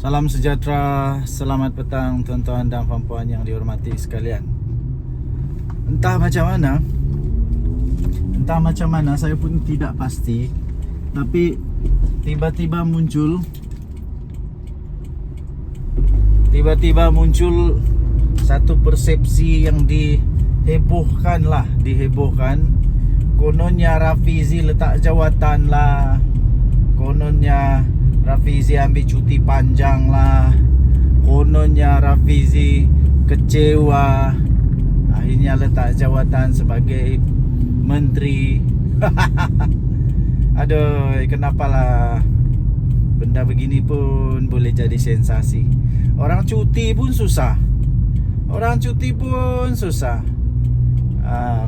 Salam sejahtera, selamat petang tuan-tuan dan puan-puan yang dihormati sekalian. Entah macam mana saya pun tidak pasti, tapi tiba-tiba muncul satu persepsi yang dihebohkan. Kononnya Rafizi letak jawatan lah, kononnya Rafizi ambil cuti panjang lah, kononnya Rafizi kecewa akhirnya letak jawatan sebagai menteri. Aduh, kenapalah benda begini pun boleh jadi sensasi. Orang cuti pun susah.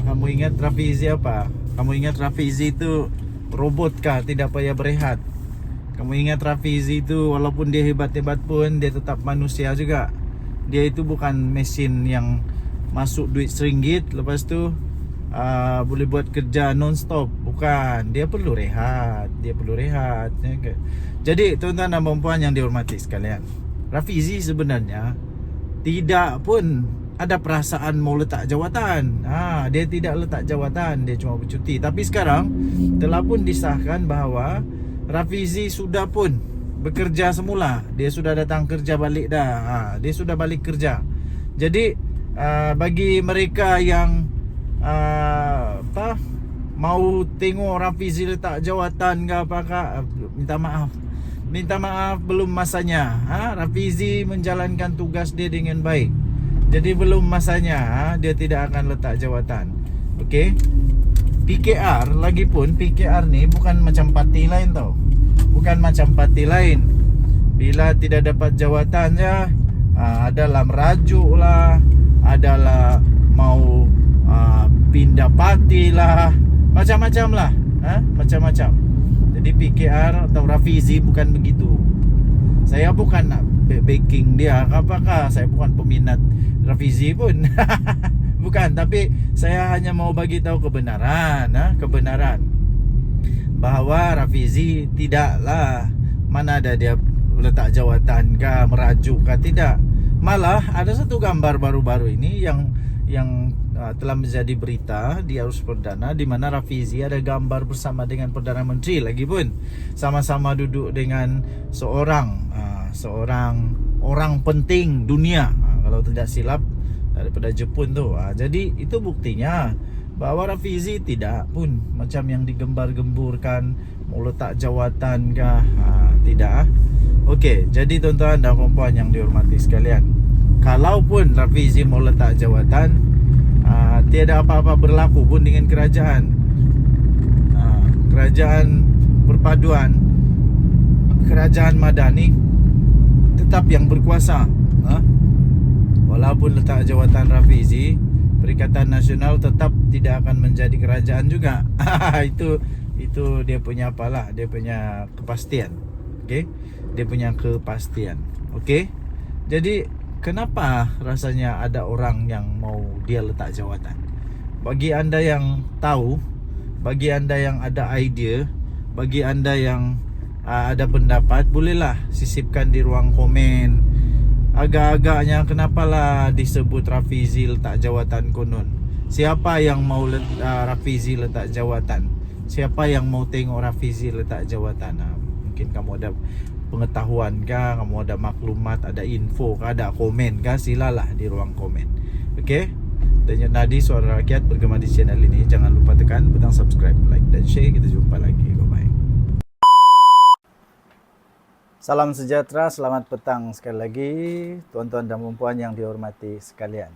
Kamu ingat Rafizi apa? Kamu ingat Rafizi itu robot kah? Tidak payah berehat. Kamu ingat Rafizi itu walaupun dia hebat-hebat pun dia tetap manusia juga. Dia itu bukan mesin yang masuk duit RM1 lepas tu boleh buat kerja non-stop. Bukan, dia perlu rehat. Jadi tuan-tuan dan puan yang dihormati sekalian, Rafizi sebenarnya tidak pun ada perasaan mau letak jawatan. Dia tidak letak jawatan, dia cuma bercuti. Tapi sekarang telah pun disahkan bahawa Rafizi sudah pun bekerja semula. Dia sudah datang kerja balik dah. Dia sudah balik kerja. Jadi bagi mereka yang mau tengok Rafizi letak jawatan ke apakah, minta maaf belum masanya. Rafizi menjalankan tugas dia dengan baik. Jadi belum masanya dia tidak akan letak jawatan. Okey. PKR lagipun, PKR ni bukan macam parti lain tau. Bila tidak dapat jawatan je, adalah merajuk lah, adalah mau pindah parti lah, macam-macam lah. Macam-macam. Jadi PKR atau Rafizi bukan begitu. Saya bukan nak backing dia, apakah saya bukan peminat Rafizi pun. Bukan, tapi saya hanya mau bagi tahu kebenaran bahawa Rafizi tidaklah mana ada dia letak jawatan ke, merajuk ke, tidak. Malah ada satu gambar baru-baru ini yang telah menjadi berita di Arus Perdana, di mana Rafizi ada gambar bersama dengan Perdana Menteri lagi pun, sama-sama duduk dengan seorang orang penting dunia, kalau tidak silap daripada Jepun tu. Jadi itu buktinya bahawa Rafizi tidak pun macam yang digembar-gemburkan mau letak jawatan kah. Tidak. Okey, jadi tuan-tuan dan puan-puan yang dihormati sekalian, kalaupun Rafizi mau letak jawatan, tiada apa-apa berlaku pun dengan kerajaan. Kerajaan perpaduan, kerajaan madani tetap yang berkuasa. Walaupun letak jawatan Rafizi, Perikatan Nasional tetap tidak akan menjadi kerajaan juga. Itu dia punya apalah, dia punya kepastian. Okey, dia punya kepastian. Okey. Jadi kenapa rasanya ada orang yang mau dia letak jawatan? Bagi anda yang tahu, bagi anda yang ada idea, bagi anda yang ada pendapat, bolehlah sisipkan di ruang komen. Agak-agaknya kenapalah disebut Rafizi letak jawatan konon? Siapa yang mau Rafizi letak jawatan? Siapa yang mau tengok Rafizi letak jawatan? Mungkin kamu ada pengetahuan kah, kamu ada maklumat, ada info kah, ada komen kah? Silalah di ruang komen. Okey? Dan Nadi Suara Rakyat bergema di channel ini. Jangan lupa tekan butang subscribe, like dan share. Kita jumpa lagi. Bye-bye. Salam sejahtera, selamat petang sekali lagi tuan-tuan dan puan yang dihormati sekalian.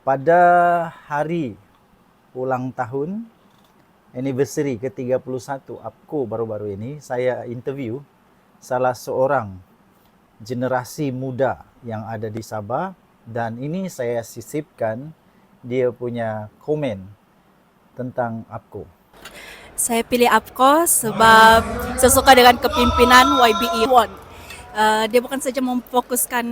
Pada hari ulang tahun anniversary ke-31 APCO baru-baru ini, saya interview salah seorang generasi muda yang ada di Sabah, dan ini saya sisipkan dia punya komen tentang APCO. Saya pilih APCO sebab saya suka dengan kepimpinan YBE Won. Dia bukan saja memfokuskan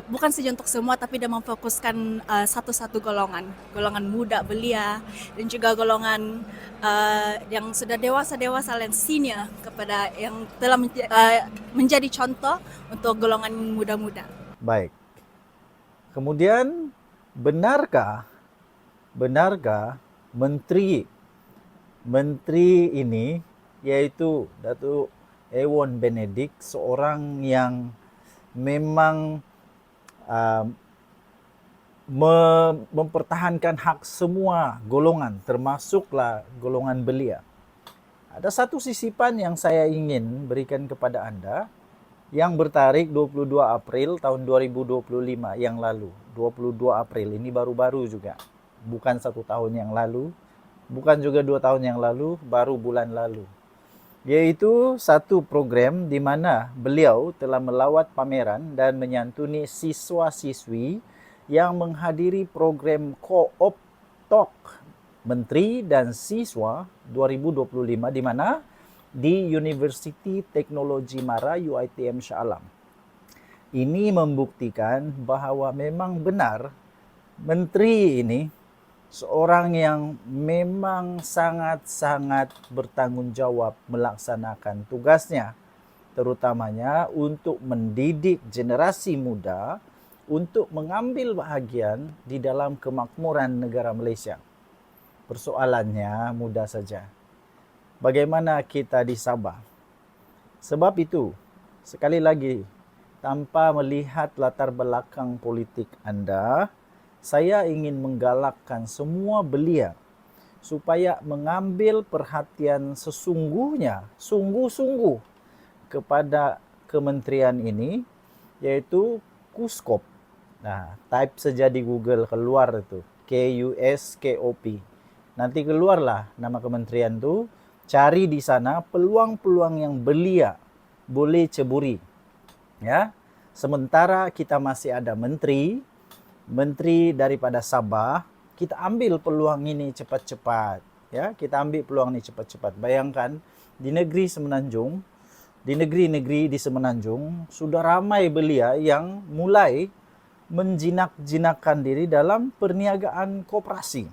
bukan saja untuk semua, tapi dia memfokuskan satu-satu golongan muda belia dan juga golongan yang sudah dewasa dan senior kepada yang telah menjadi contoh untuk golongan muda-muda. Baik. Kemudian benarkah menteri ini yaitu Datuk Ewon Benedict seorang yang memang mempertahankan hak semua golongan, termasuklah golongan belia. Ada satu sisipan yang saya ingin berikan kepada Anda yang bertarik 22 April tahun 2025 yang lalu. 22 April ini baru-baru juga. Bukan 1 tahun yang lalu, bukan juga 2 tahun yang lalu, baru bulan lalu. Yaitu satu program di mana beliau telah melawat pameran dan menyantuni siswa-siswi yang menghadiri program Co-op Talk Menteri dan Siswa 2025 di mana di Universiti Teknologi Mara UiTM Shah Alam. Ini membuktikan bahwa memang benar menteri ini seorang yang memang sangat-sangat bertanggung jawab melaksanakan tugasnya, terutamanya untuk mendidik generasi muda untuk mengambil bahagian di dalam kemakmuran negara Malaysia. Persoalannya mudah saja. Bagaimana kita di Sabah? Sebab itu, sekali lagi, tanpa melihat latar belakang politik Anda, saya ingin menggalakkan semua belia supaya mengambil perhatian sesungguhnya, sungguh-sungguh kepada kementerian ini, yaitu KUSKOP. Nah, type saja di Google, keluar itu, KUSKOP. Nanti keluarlah nama kementerian itu, cari di sana peluang-peluang yang belia boleh ceburi. Ya. Sementara kita masih ada menteri daripada Sabah, kita ambil peluang ini cepat-cepat. Ya, kita ambil peluang ini cepat-cepat. Bayangkan di negeri Semenanjung, di negeri-negeri di Semenanjung sudah ramai belia yang mulai menjinak-jinakkan diri dalam perniagaan koperasi.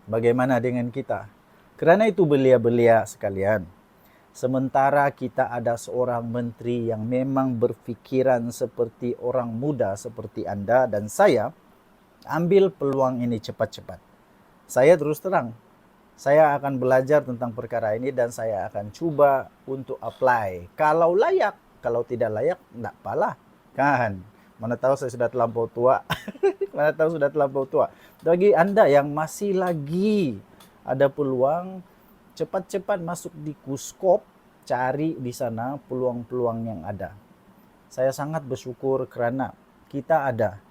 Bagaimana dengan kita? Kerana itu belia-belia sekalian, sementara kita ada seorang menteri yang memang berfikiran seperti orang muda seperti Anda dan saya, ambil peluang ini cepat-cepat. Saya terus terang, saya akan belajar tentang perkara ini dan saya akan cuba untuk apply. Kalau layak, kalau tidak layak, tidak apalah. Kan? Mana tahu saya sudah terlampau tua. Mana tahu sudah terlampau tua. Bagi Anda yang masih lagi ada peluang, cepat-cepat masuk di KUSKOP, cari di sana peluang-peluang yang ada. Saya sangat bersyukur kerana kita ada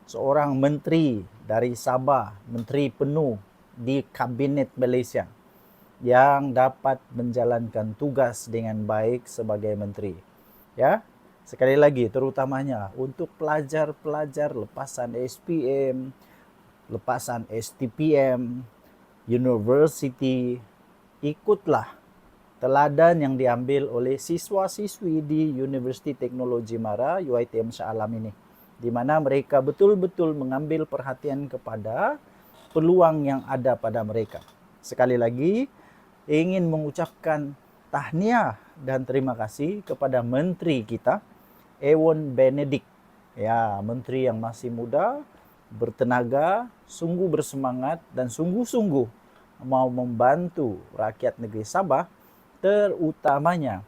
seorang menteri dari Sabah, menteri penuh di Kabinet Malaysia yang dapat menjalankan tugas dengan baik sebagai menteri. Ya, sekali lagi terutamanya untuk pelajar-pelajar lepasan SPM, lepasan STPM, university, ikutlah teladan yang diambil oleh siswa-siswi di Universiti Teknologi Mara UiTM Shah Alam ini, di mana mereka betul-betul mengambil perhatian kepada peluang yang ada pada mereka. Sekali lagi, ingin mengucapkan tahniah dan terima kasih kepada menteri kita, Ewon Benedict. Ya, menteri yang masih muda, bertenaga, sungguh bersemangat dan sungguh-sungguh mau membantu rakyat negeri Sabah, terutamanya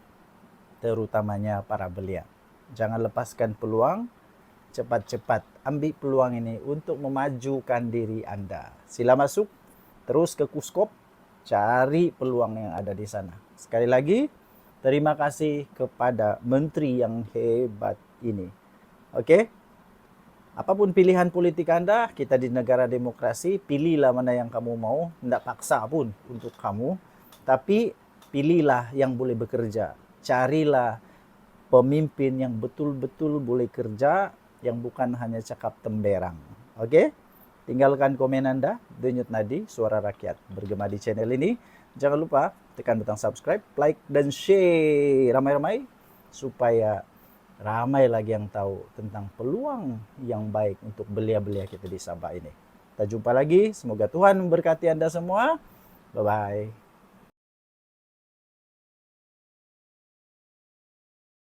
para belia. Jangan lepaskan peluang, cepat-cepat ambil peluang ini untuk memajukan diri Anda. Sila masuk terus ke KUSKOP, cari peluang yang ada di sana. Sekali lagi, terima kasih kepada menteri yang hebat ini. Oke? Apapun pilihan politik Anda, kita di negara demokrasi, pilihlah mana yang kamu mau, tidak paksa pun untuk kamu, tapi pilihlah yang boleh bekerja. Carilah pemimpin yang betul-betul boleh kerja, yang bukan hanya cakap temberang. Oke? Tinggalkan komen Anda, Denyut Nadi, Suara Rakyat, bergema di channel ini. Jangan lupa tekan butang subscribe, like, dan share ramai-ramai supaya ramai lagi yang tahu tentang peluang yang baik untuk belia-belia kita di Sabah ini. Kita jumpa lagi, semoga Tuhan memberkati Anda semua. Bye-bye.